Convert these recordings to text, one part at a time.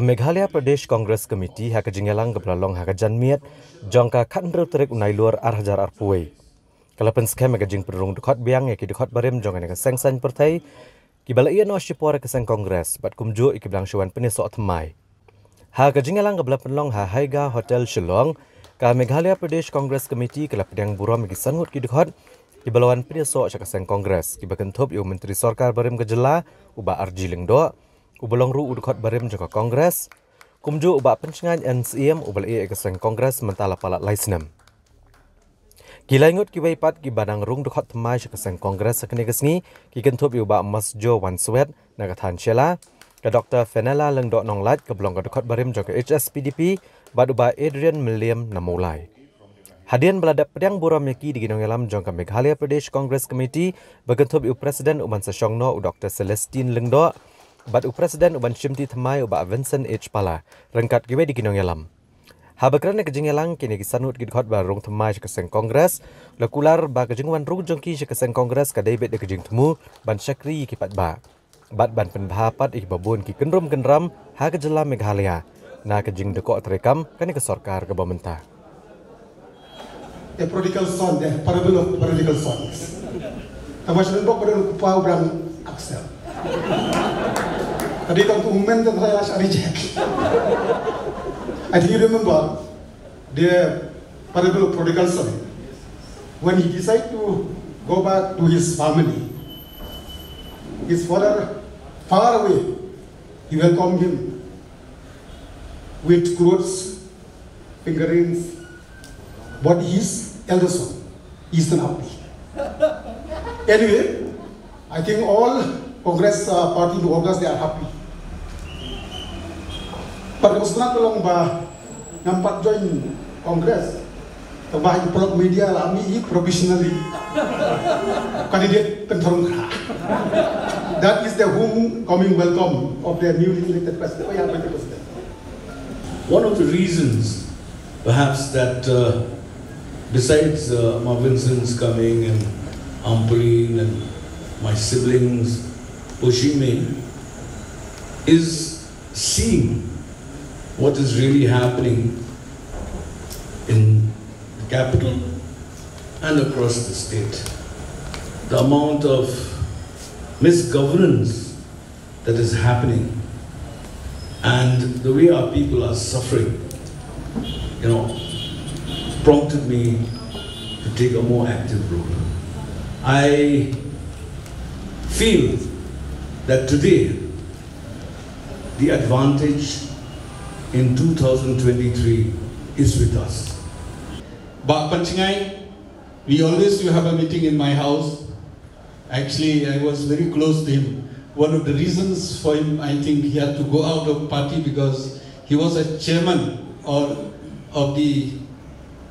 Meghalaya Pradesh Congress Committee haka jingelang kebelalong haka janmiat jangka kanru terik unai luar arhajar arpuai. Kalau Pynskhem haka jing perung Dkhot biang ya ki Dkhot barim jangan haka sengsan pertai kibala ia no shipor haka seng Kongres bat kumju ikibelang syuan Pyniasoh Thymmai. Haka jingelang kebela penlong ha haiga hotel Shillong ka Meghalaya Pradesh Congress Committee kala pedang buram ki Ngut ki Dkhot kibalawan Pyniasoh haka seng Kongres kibakan top yu menteri sarkar barim kejela uba arji lingdo ubalong ru Dkhot barim jaka Kongres kumju uba Pynskhem NCM ubal e keseng Kongres mentala palat laisnem. Kila Ngut ki waipat ki badang rung Dkhot Thymmai keseng Kongres sakne kesngi ki kentup uba masjo wan swet nagatan shela ka Dr. Fenela lengdok nonglat ke belong ka Dkhot barim jaka HSPDP bad uba Adrian William namulai. Hadian beladap pedang buram yaki di ginong yalam jangka Meghalaya Pradesh Congress Committee berkentup Presiden Uban Sasyongno Dr. Celestine lengdok Bat Presiden Uban Shimti Thymmai uba Vincent H. Pala rengkat kiwe di ginong yalam. Habakran kejingelang kini kisanut ki Dkhot barung Thymmai keseng Kongres lakular ba kejingwan rung jongki keseng Kongres ka David de kejing temu ban Syakri ki patba. Bat ban penbahapat ik babun ki kenrum kenram ha kejela Meghalaya na kejing Dkhot terekam kani ke sarkar ke pemerintah. The prodigal son, the parable of prodigal sons. Tamasyan bok pada kupau brang Axel. Tadi kan ummen dan saya asal reject. I think you remember the parable of prodigal son. When he decided to go back to his family, his father far away, he welcomed him with clothes, fingerings, but his elder son is not happy. Anyway, I think all Congress party in August they are happy. But usna tolong ba nampak join Congress, tambah blog media lami professionally candidate pentarung. That is the homecoming welcome of the newly elected president. One of the reasons, perhaps, that besides my Vincent's coming and Ampurin and my siblings pushing me, is seeing what is really happening in the capital and across the state. The amount of misgovernance that is happening and the way our people are suffering, prompted me to take a more active role. I feel that today the advantage in 2023 is with us. But Pynskhem, we always used to have a meeting in my house. Actually, I was very close to him. One of the reasons for him, I think he had to go out of party because he was a chairman of the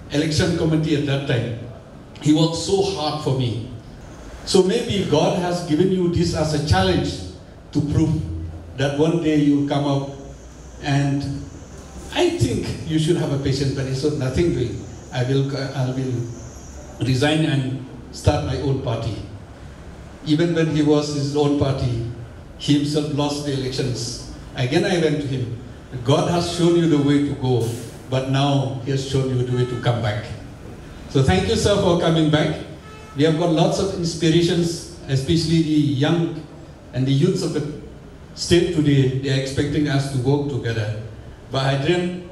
election committee at that time. He worked so hard for me. So maybe God has given you this as a challenge to prove that one day you will come out, and I think you should have a patience, but it's nothing doing. I will resign and start my own party. Even when he was his own party, he himself lost the elections. Again I went to him. God has shown you the way to go, but now he has shown you the way to come back. So thank you, sir, for coming back. We have got lots of inspirations, especially the young and the youths of the state today. They are expecting us to work together. But Adrian,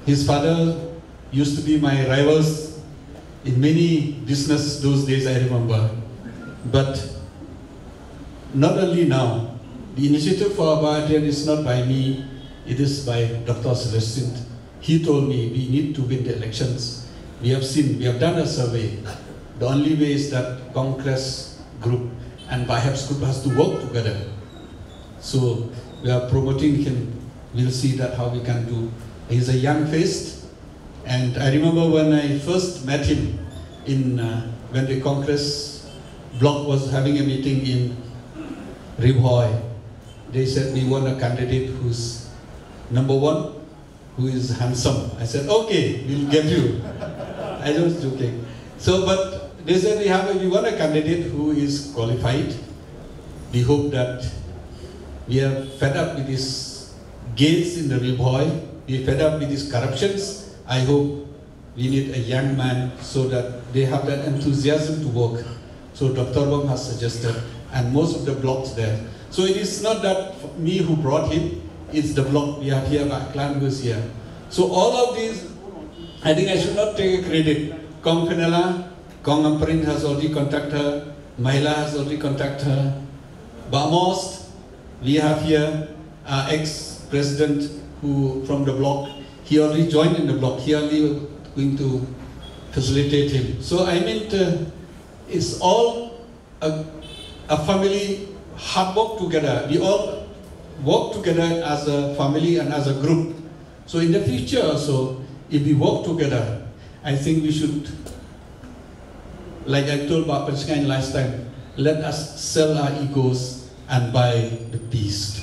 his father used to be my rivals in many businesses those days, I remember. But not only now, the initiative for Adrian is not by me, it is by Dr. Celestine. He told me we need to win the elections. We have done a survey. The only way is that Congress group and perhaps group has to work together. So we are promoting him. We'll see that how we can do. He's a young face, and I remember when I first met him when the Congress bloc was having a meeting in Ribhoy. They said we want a candidate who's #1, who is handsome. I said, okay, we'll get you. I was joking. So, but they said we want a candidate who is qualified. We hope that we are fed up with this gains in the Riboy. We fed up with these corruptions. I hope we need a young man so that they have that enthusiasm to work. So Dr. Bong has suggested, and most of the blocks there. So it is not that me who brought him, it's the block we have here, Clan was here. So all of these, I think I should not take credit. Kong Penela, Kong Amprin has already contacted her, Mahila has already contacted her. But most, we have here our ex-president who from the block, he already joined in the block, he only going to facilitate him. So I mean, it's all a family hard work together. We all work together as a family and as a group. So in the future also, if we work together, I think we should, like I told Pynskhem last time, let us sell our egos and buy the peace.